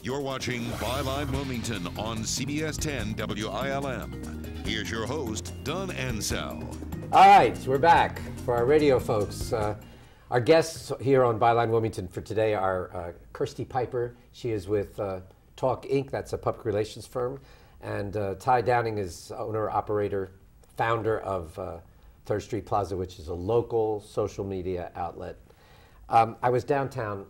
You're watching Byline Wilmington on CBS 10 WILM. Here's your host, Don Ansell. All right, we're back for our radio folks. Our guests here on Byline Wilmington for today are Kirsty Piper. She is with Talk Inc., that's a public relations firm. And Ty Downing is owner, operator, founder of 3rd Street Plaza, which is a local social media outlet. I was downtown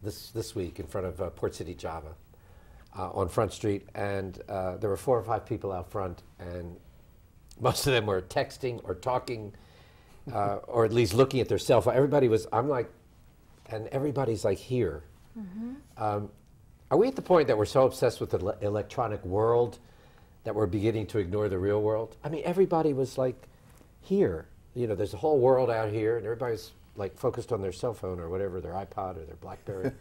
this week in front of Port City Java on Front Street, and there were 4 or 5 people out front, and most of them were texting or talking or at least looking at their cell phone. Everybody's like here. Mm-hmm. Are we at the point that we're so obsessed with the electronic world that we're beginning to ignore the real world? I mean, everybody was like here. You know, there's a whole world out here, and everybody's like focused on their cell phone or whatever, their iPod or their BlackBerry.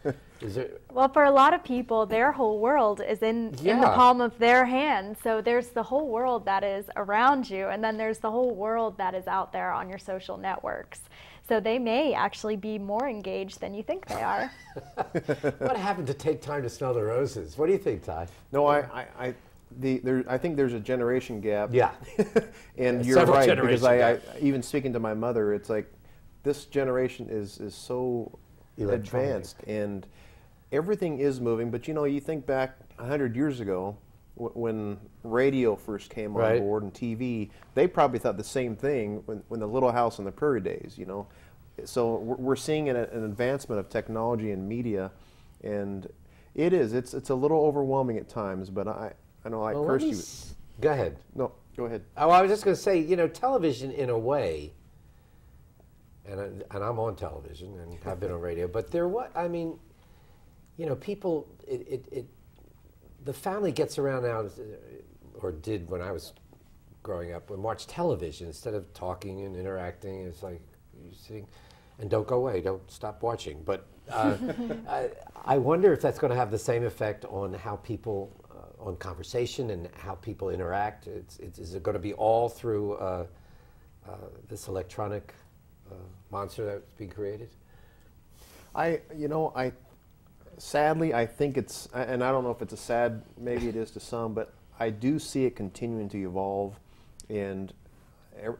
Is there? Well, for a lot of people, their whole world is in the palm of their hand. So there's the whole world that is around you, and then there's the whole world that is out there on your social networks. So they may actually be more engaged than you think they are. What happened to take time to smell the roses? What do you think, Ty? No, I think there's a generation gap. Yeah. And you're right, because I even speaking to my mother, it's like, this generation is so advanced, and everything is moving. But you know, you think back 100 years ago when radio first came on board and TV, they probably thought the same thing when the Little House on the Prairie days, you know. So we're seeing an advancement of technology and media, and it's a little overwhelming at times. But I know, like Kirsty. Go ahead. No, go ahead. Oh, I was just going to say, you know, television in a way. And I'm on television and have been on radio, but you know, people, the family gets around now, or did when I was growing up, and watch television instead of talking and interacting. It's like, you're sitting, and don't go away, don't stop watching. But I wonder if that's going to have the same effect on how people, on conversation and how people interact. Is it going to be all through this electronic monster that's being created? Sadly, I think it's, and I don't know if it's a sad, maybe it is to some, but I do see it continuing to evolve, and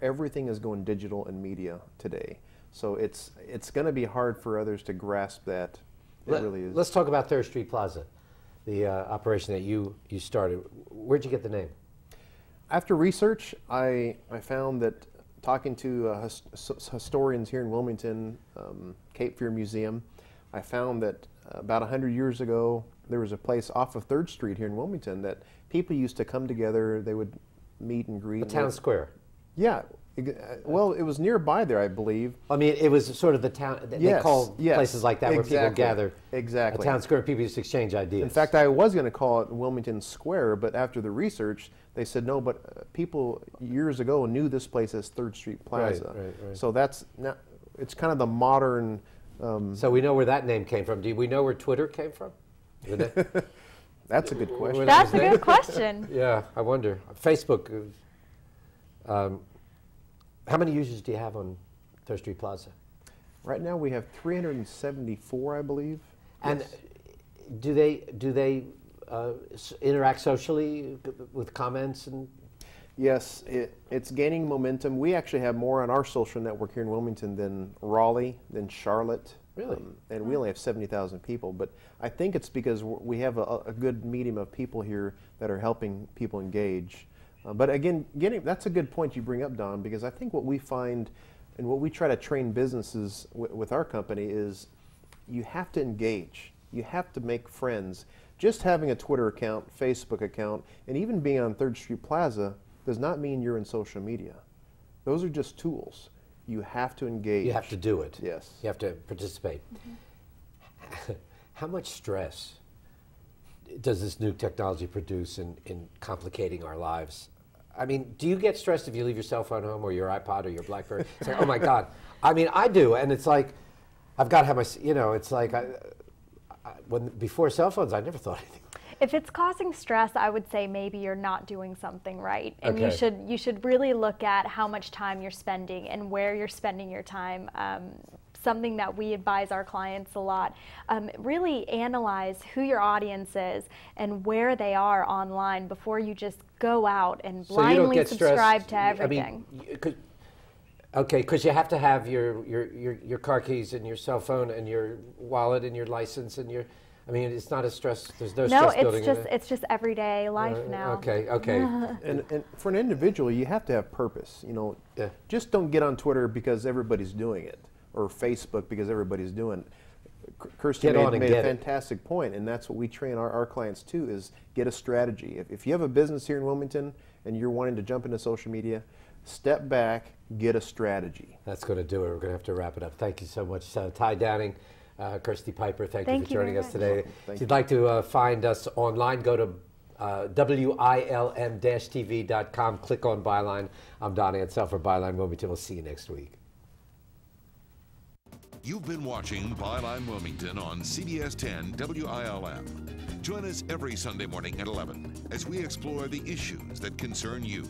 everything is going digital and media today. So it's going to be hard for others to grasp that. It really is. Let's talk about 3rd Street Plaza, the operation that you started. Where'd you get the name? After research, I found that talking to historians here in Wilmington, Cape Fear Museum, I found that about 100 years ago, there was a place off of 3rd Street here in Wilmington that people used to come together. They would meet and greet. The town square. Yeah. Well, it was nearby there, I believe. I mean, it was sort of the town, they call places like that where people gather. Exactly. A town square, people just exchange ideas. In fact, I was going to call it Wilmington Square, but after the research, they said no, but people years ago knew this place as 3rd Street Plaza. Right. So that's now, it's kind of the modern. So we know where that name came from. Do we know where Twitter came from? That's a good question. That's a good question. Yeah, I wonder. Facebook. How many users do you have on 3rd Street Plaza? Right now we have 374, I believe. And yes. Do they interact socially with comments and? Yes, it's gaining momentum. We actually have more on our social network here in Wilmington than Raleigh, than Charlotte. Really? And we only have 70,000 people. But I think it's because we have a good medium of people here that are helping people engage. But again, that's a good point you bring up, Don, because I think what we find and what we try to train businesses with our company is you have to engage. You have to make friends. Just having a Twitter account, Facebook account, and even being on 3rd Street Plaza does not mean you're in social media. Those are just tools. You have to engage. You have to do it. Yes. You have to participate. Mm-hmm. How much stress does this new technology produce in complicating our lives? I mean, do you get stressed if you leave your cell phone home or your iPod or your BlackBerry? It's like, oh my God. I mean, I do, and it's like, I've got to have my, it's like, before cell phones, I never thought anything. If it's causing stress, I would say maybe you're not doing something right. And okay. you should really look at how much time you're spending and where you're spending your time. something that we advise our clients a lot. Really analyze who your audience is and where they are online before you just go out and blindly subscribe to everything. Okay, because you have to have your car keys and your cell phone and your wallet and your license and your. I mean, it's not a stress. There's no stress building. No, it's just everyday life now. Okay. And for an individual, you have to have purpose. You know, just don't get on Twitter because everybody's doing it, or Facebook because everybody's doing it. Kirsty made a fantastic point, and that's what we train our clients to: is get a strategy. If you have a business here in Wilmington and you're wanting to jump into social media, step back, get a strategy. That's going to do it. We're going to have to wrap it up. Thank you so much, Ty Downing. Kirsty Piper, thank you for joining us today. If you'd like to find us online, go to WILM-TV.com, click on Byline. I'm Don Ansel for Byline Wilmington. We'll see you next week. You've been watching Byline Wilmington on CBS 10 WILM. Join us every Sunday morning at 11 as we explore the issues that concern you.